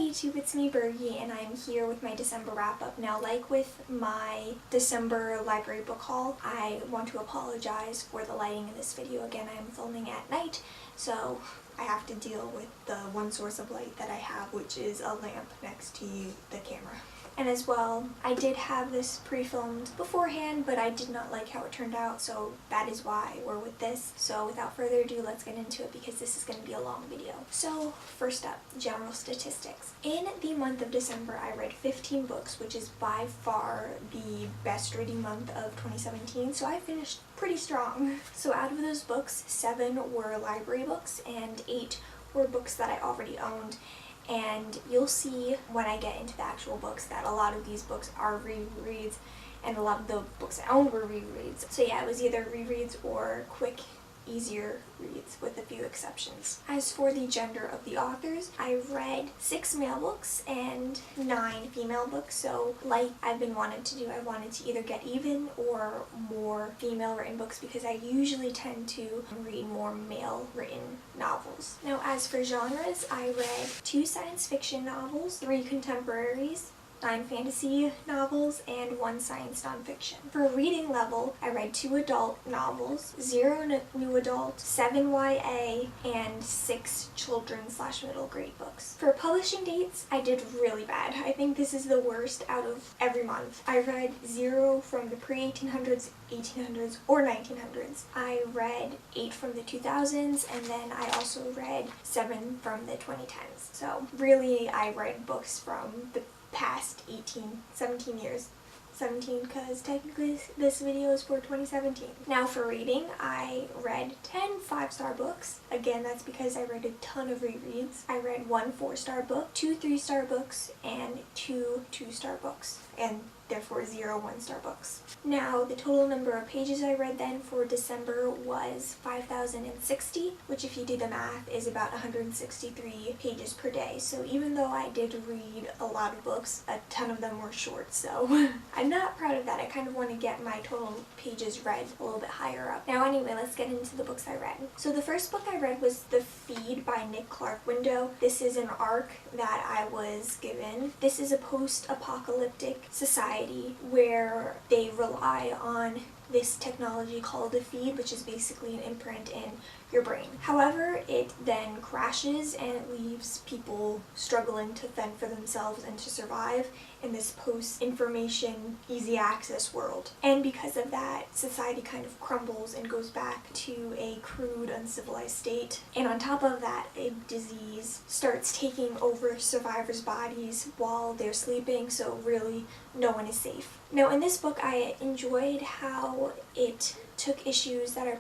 YouTube, it's me Bergie, and I'm here with my December wrap-up. Now, like with my December library book haul, I want to apologize for the lighting in this video. Again, I am filming at night, so I have to deal with the one source of light that I have, which is a lamp next to the camera. And as well, I did have this pre-filmed beforehand, but I did not like how it turned out, so that is why we're with this. So without further ado, let's get into it because this is going to be a long video. So first up, general statistics. In the month of December, I read 15 books, which is by far the best reading month of 2017, so I finished pretty strong. So out of those books, 7 were library books and 8 were books that I already owned. And you'll see when I get into the actual books that a lot of these books are rereads, and a lot of the books I owned were rereads. So yeah, it was either rereads or quick, easier reads with a few exceptions. As for the gender of the authors, I read 6 male books and 9 female books. So like I've been wanting to do, I wanted to either get even or more female written books because I usually tend to read more male written novels. Now as for genres, I read 2 science fiction novels, 3 contemporaries, 9 fantasy novels, and 1 science nonfiction. For reading level, I read 2 adult novels, 0 new adult, 7 YA, and 6 children/middle grade books. For publishing dates, I did really bad. I think this is the worst out of every month. I read 0 from the pre-1800s, 1800s, or 1900s. I read 8 from the 2000s, and then I also read 7 from the 2010s. So really, I read books from the past 17 years. 17 because technically this video is for 2017. Now for reading, I read 10 5-star books. Again, that's because I read a ton of rereads. I read 1 4-star book, 2 3-star books, and 2 2-star books, and therefore 0 1-star books. Now the total number of pages I read then for December was 5,060, which if you do the math is about 163 pages per day. So even though I did read a lot of books, a ton of them were short, so I'm not proud of that. I kind of want to get my total pages read a little bit higher up. Now anyway, let's get into the books I read. So the first book I read was The Feed by Nick Clark Window. This is an arc that I was given. This is a post-apocalyptic society where they rely on this technology called the feed, which is basically an imprint in your brain. However, it then crashes and it leaves people struggling to fend for themselves and to survive in this post-information, easy access world. And because of that, society kind of crumbles and goes back to a crude, uncivilized state. And on top of that, a disease starts taking over survivors' bodies while they're sleeping, so really no one is safe. Now in this book, I enjoyed how it took issues that are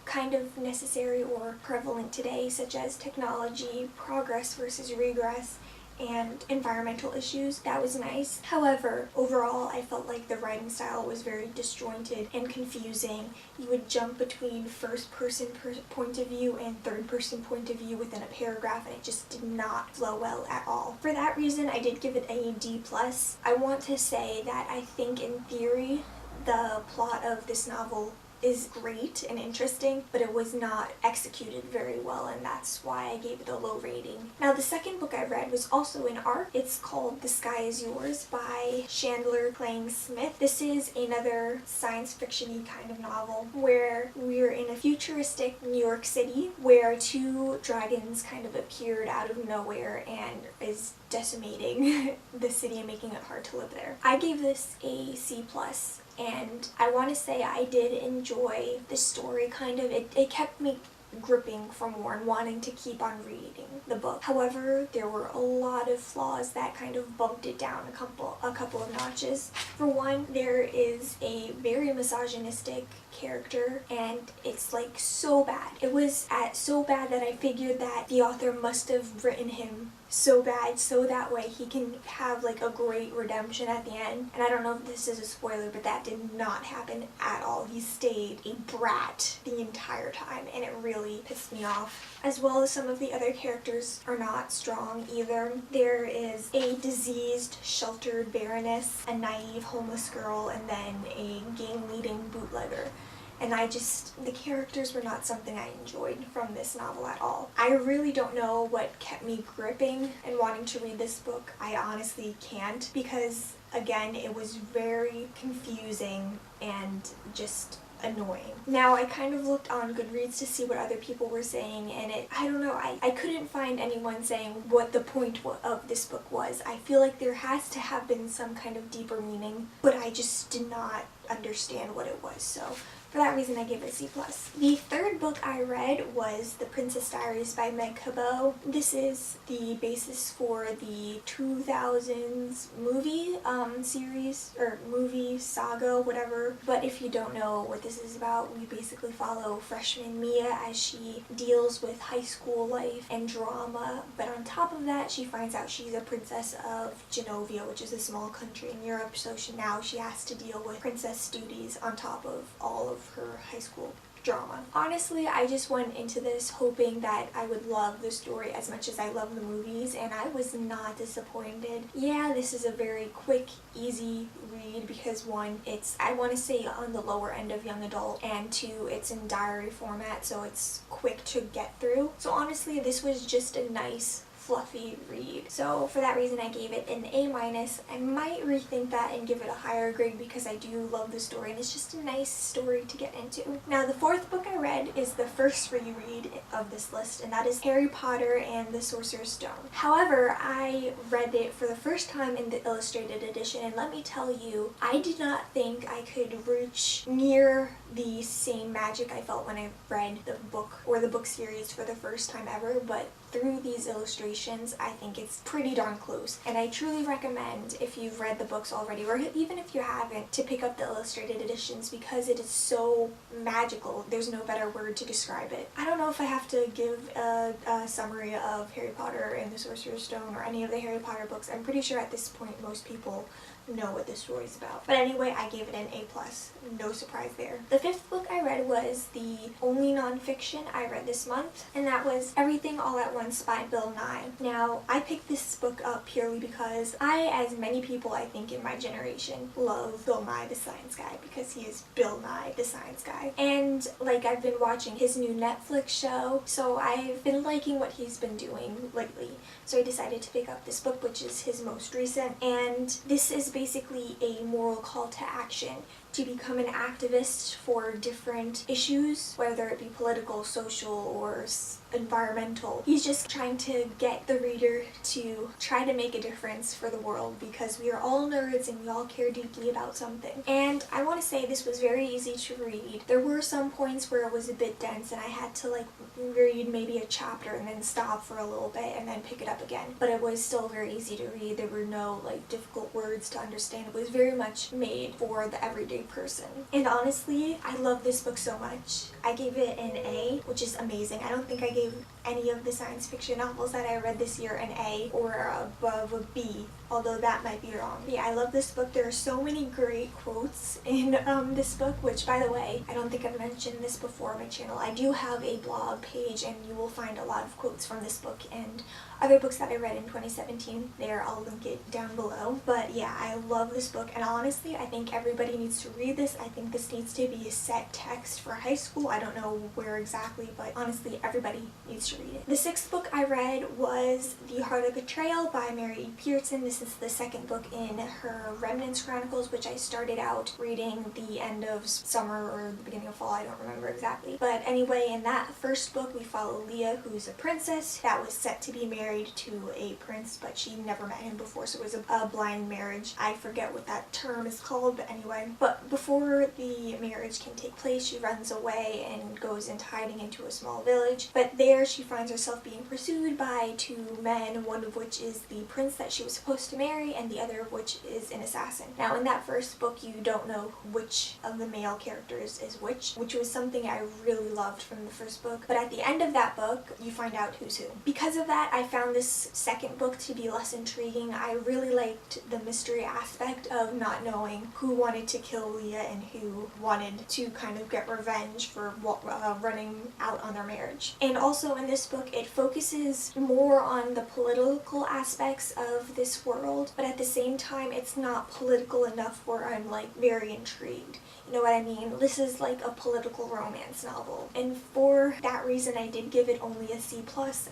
kind of necessary or prevalent today, such as technology, progress versus regress, and environmental issues. That was nice. However, overall, I felt like the writing style was very disjointed and confusing. You would jump between first-person point of view and third-person point of view within a paragraph, and it just did not flow well at all. For that reason, I did give it a D+. I want to say that I think in theory, the plot of this novel is great and interesting, but it was not executed very well, and that's why I gave it a low rating. Now the second book I read was also an arc. It's called The Sky Is Yours by Chandler Clayton Smith. This is another science fiction-y kind of novel where we're in a futuristic New York City where 2 dragons kind of appeared out of nowhere and is decimating the city and making it hard to live there. I gave this a C+. And I want to say I did enjoy the story kind of. It kept me gripping for more and wanting to keep on reading the book. However, there were a lot of flaws that kind of bumped it down a couple of notches. For one, there is a very misogynistic character, and it's like so bad. It was so bad that I figured that the author must have written him so bad so that way he can have like a great redemption at the end. And I don't know if this is a spoiler, but that did not happen at all. He stayed a brat the entire time, and it really pissed me off. As well as some of the other characters are not strong either. There is a diseased, sheltered baroness, a naive homeless girl, and then a gang-leading bootlegger. and the characters were not something I enjoyed from this novel at all. I really don't know what kept me gripping and wanting to read this book. I honestly can't, because again, it was very confusing and just annoying. Now, I kind of looked on Goodreads to see what other people were saying, and I don't know, I couldn't find anyone saying what the point of this book was. I feel like there has to have been some kind of deeper meaning, but I just did not understand what it was, so for that reason I gave it a C+. The third book I read was The Princess Diaries by Meg Cabot. This is the basis for the 2000s movie series, or movie saga, whatever. But if you don't know what this is about, we basically follow freshman Mia as she deals with high school life and drama. But on top of that, she finds out she's a princess of Genovia, which is a small country in Europe, so now she has to deal with princess duties on top of all of her high school drama. Honestly, I just went into this hoping that I would love the story as much as I love the movies, and I was not disappointed. Yeah, this is a very quick, easy read because one, it's, I want to say, on the lower end of young adult, and two, it's in diary format, so it's quick to get through. So honestly, this was just a nice, fluffy read. So for that reason I gave it an A-. I might rethink that and give it a higher grade because I do love the story and it's just a nice story to get into. Now, the fourth book I read is the first reread of this list, and that is Harry Potter and the Sorcerer's Stone. However, I read it for the first time in the illustrated edition, and let me tell you, I did not think I could reach near the same magic I felt when I read the book or the book series for the first time ever, but through these illustrations, I think it's pretty darn close. And I truly recommend, if you've read the books already, or even if you haven't, to pick up the illustrated editions because it is so magical. There's no better word to describe it. I don't know if I have to give a summary of Harry Potter and the Sorcerer's Stone or any of the Harry Potter books. I'm pretty sure at this point most people know what this story's about. But anyway, I gave it an A+. No surprise there. The fifth book I read was the only nonfiction I read this month, and that was Everything All at Once by Bill Nye. Now, I picked this book up purely because I, as many people I think in my generation, love Bill Nye the Science Guy because he is Bill Nye the Science Guy. And like, I've been watching his new Netflix show, so I've been liking what he's been doing lately. So I decided to pick up this book, which is his most recent, and this is basically a moral call to action to become an activist for different issues, whether it be political, social, or environmental. He's just trying to get the reader to try to make a difference for the world because we are all nerds and we all care deeply about something. And I want to say this was very easy to read. There were some points where it was a bit dense and I had to like read maybe a chapter and then stop for a little bit and then pick it up again. But it was still very easy to read. There were no like difficult words to understand. It was very much made for the everyday person. And honestly, I love this book so much. I gave it an A, which is amazing. I don't think I gave any of the science fiction novels that I read this year an A or above a B, although that might be wrong. But yeah, I love this book. There are so many great quotes in this book, which, by the way, I don't think I've mentioned this before on my channel. I do have a blog page and you will find a lot of quotes from this book and other books that I read in 2017. There, I'll link it down below. But yeah, I love this book, and honestly, I think everybody needs to read this. I think this needs to be a set text for high school. I don't know where exactly, but honestly, everybody needs to read it. The sixth book I read was The Heart of Betrayal by Mary E. Pearson. This is the second book in her Remnants Chronicles, which I started out reading the end of summer or the beginning of fall. I don't remember exactly. But anyway, in that first book, we follow Leah, who's a princess that was set to be married to a prince, but she never met him before, so it was a blind marriage. I forget what that term is called, but anyway. But before the marriage can take place, she runs away and goes into hiding into a small village. But there she finds herself being pursued by two men, one of which is the prince that she was supposed to marry, and the other of which is an assassin. Now, in that first book, you don't know which of the male characters is which was something I really loved from the first book. But at the end of that book, you find out who's who. Because of that, I found this second book to be less intriguing. I really liked the mystery aspect of not knowing who wanted to kill Leah and who wanted to kind of get revenge for running out on their marriage. And also in this book, it focuses more on the political aspects of this world, but at the same time it's not political enough where I'm like very intrigued. You know what I mean? This is like a political romance novel, and for that reason I did give it only a C+.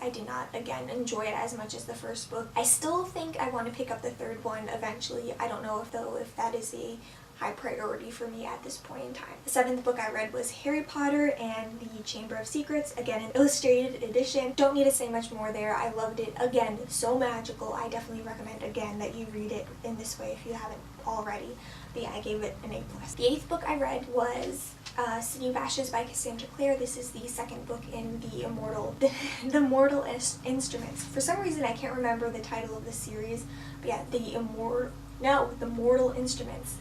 I did not, again, enjoy it as much as the first book. I still think I want to pick up the third one eventually. I don't know if that is a high priority for me at this point in time. The 7th book I read was Harry Potter and the Chamber of Secrets, again an illustrated edition. Don't need to say much more there. I loved it. Again, so magical. I definitely recommend again that you read it in this way if you haven't already. But yeah, I gave it an A+. The 8th book I read was City of Ashes by Cassandra Clare. This is the second book in the Mortal Instruments. For some reason I can't remember the title of the series, but yeah, the Mortal Instruments.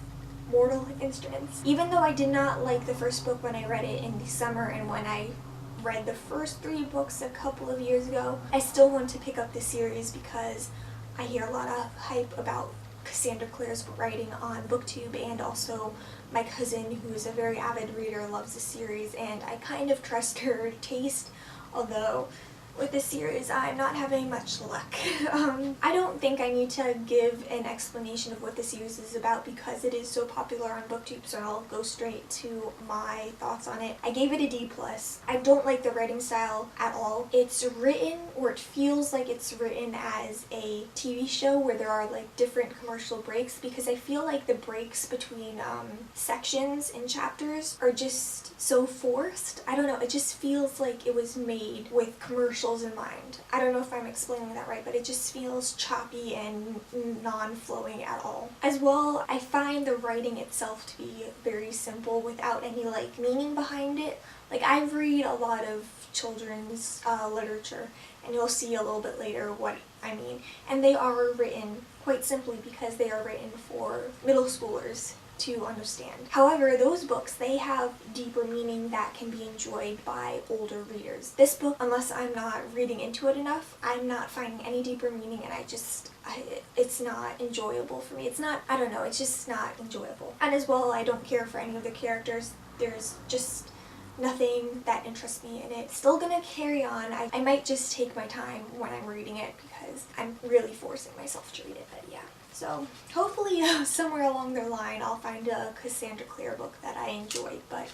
Mortal Instruments. Even though I did not like the first book when I read it in the summer and when I read the first 3 books a couple of years ago, I still want to pick up the series because I hear a lot of hype about Cassandra Clare's writing on BookTube, and also my cousin, who is a very avid reader, loves the series, and I kind of trust her taste, although with this series I'm not having much luck. I don't think I need to give an explanation of what the series is about because it is so popular on BookTube, so I'll go straight to my thoughts on it. I gave it a D+. I don't like the writing style at all. It's written, or it feels like it's written as a TV show where there are like different commercial breaks, because I feel like the breaks between sections and chapters are just so forced. I don't know, it just feels like it was made with commercials in mind. I don't know if I'm explaining that right, but it just feels choppy and non-flowing at all. As well, I find the writing itself to be very simple without any like meaning behind it. Like, I read a lot of children's literature, and you'll see a little bit later what I mean, and they are written quite simply because they are written for middle schoolers to understand. However, those books, they have deeper meaning that can be enjoyed by older readers. This book, unless I'm not reading into it enough, I'm not finding any deeper meaning, and it's not enjoyable for me. It's not, I don't know, it's just not enjoyable. And as well, I don't care for any of the characters. There's just nothing that interests me in it. Still gonna carry on. I might just take my time when I'm reading it because I'm really forcing myself to read it, but yeah. So hopefully somewhere along the line I'll find a Cassandra Clare book that I enjoy, but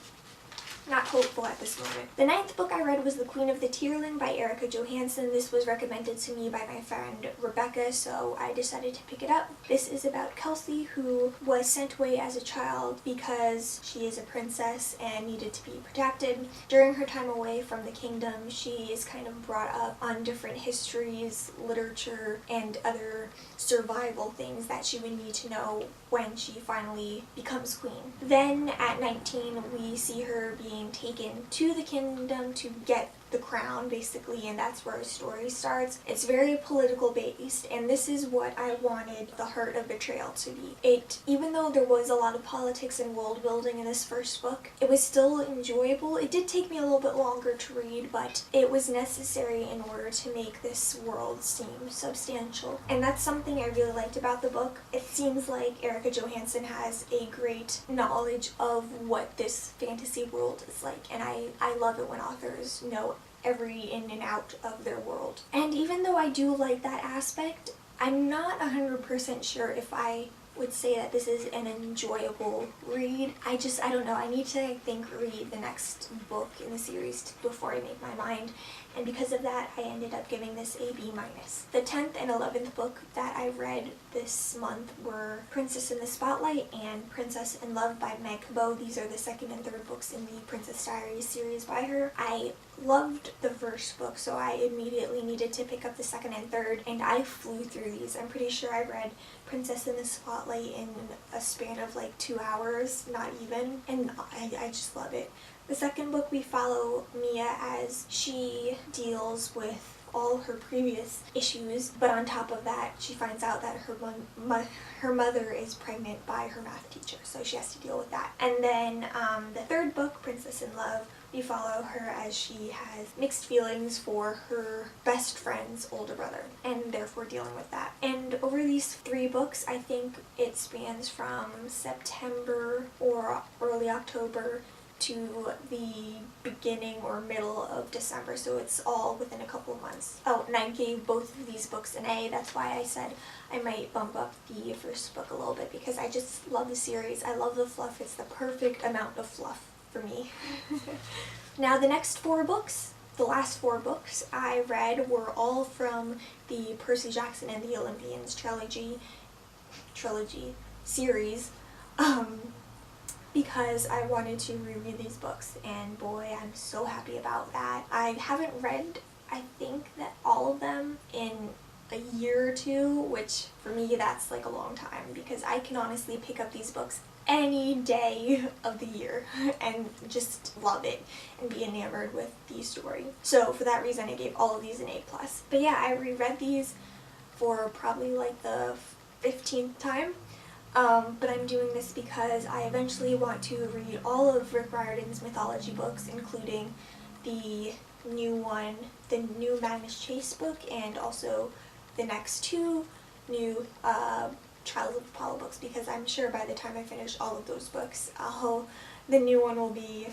not hopeful at this moment. The 9th book I read was The Queen of the Tearling by Erica Johansson. This was recommended to me by my friend Rebecca, so I decided to pick it up. This is about Kelsey, who was sent away as a child because she is a princess and needed to be protected. During her time away from the kingdom, she is kind of brought up on different histories, literature, and other survival things that she would need to know when she finally becomes queen. Then at 19, we see her being taken to the kingdom to get the crown, basically, and that's where her story starts. It's very political based, and this is what I wanted The Heart of Betrayal to be. Even though there was a lot of politics and world building in this first book, it was still enjoyable. It did take me a little bit longer to read, but it was necessary in order to make this world seem substantial. And that's something I really liked about the book. It seems like Erica Johansson has a great knowledge of what this fantasy world is like, and I love it when authors know every in and out of their world. And even though I do like that aspect, I'm not 100% sure if I would say that this is an enjoyable read. I don't know, I need to, I think, read the next book in the series before I make my mind, and because of that I ended up giving this a B-. The 10th and 11th book that I read this month were Princess in the Spotlight and Princess in Love by Meg Cabot. These are the second and third books in the Princess Diaries series by her. I loved the first book, so I immediately needed to pick up the second and third, and I flew through these. I'm pretty sure I read Princess in the Spotlight in a span of like 2 hours, not even, and I just love it. The second book, we follow Mia as she deals with all her previous issues, but on top of that she finds out that her mother is pregnant by her math teacher, so she has to deal with that. And then the third book, Princess in Love, we follow her as she has mixed feelings for her best friend's older brother, and therefore dealing with that. And over these 3 books, I think it spans from September or early October to the beginning or middle of December, so it's all within a couple of months. Oh, and I gave both of these books an A. That's why I said I might bump up the first book a little bit, because I just love the series. I love the fluff. It's the perfect amount of fluff for me. Now the next 4 books, the last 4 books I read were all from the Percy Jackson and the Olympians trilogy series, because I wanted to reread these books, and boy, I'm so happy about that. I haven't read, I think, that all of them in a year or 2, which for me that's like a long time, because I can honestly pick up these books any day of the year and just love it and be enamored with the story. So for that reason I gave all of these an A+. But yeah, I reread these for probably like the 15th time. But I'm doing this because I eventually want to read all of Rick Riordan's mythology books, including the new one, the new Magnus Chase book, and also the next 2 new Trials of Apollo books, because I'm sure by the time I finish all of those books, the new one will be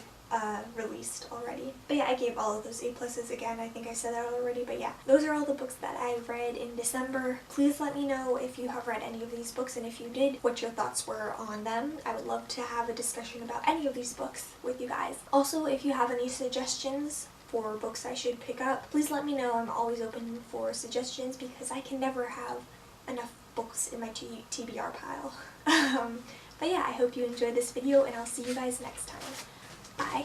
released already. But yeah, I gave all of those A+ again. I think I said that already, but yeah. Those are all the books that I read in December. Please let me know if you have read any of these books, and if you did, what your thoughts were on them. I would love to have a discussion about any of these books with you guys. Also, if you have any suggestions for books I should pick up, please let me know. I'm always open for suggestions, because I can never have enough books in my TBR pile. But yeah, I hope you enjoyed this video, and I'll see you guys next time. Bye.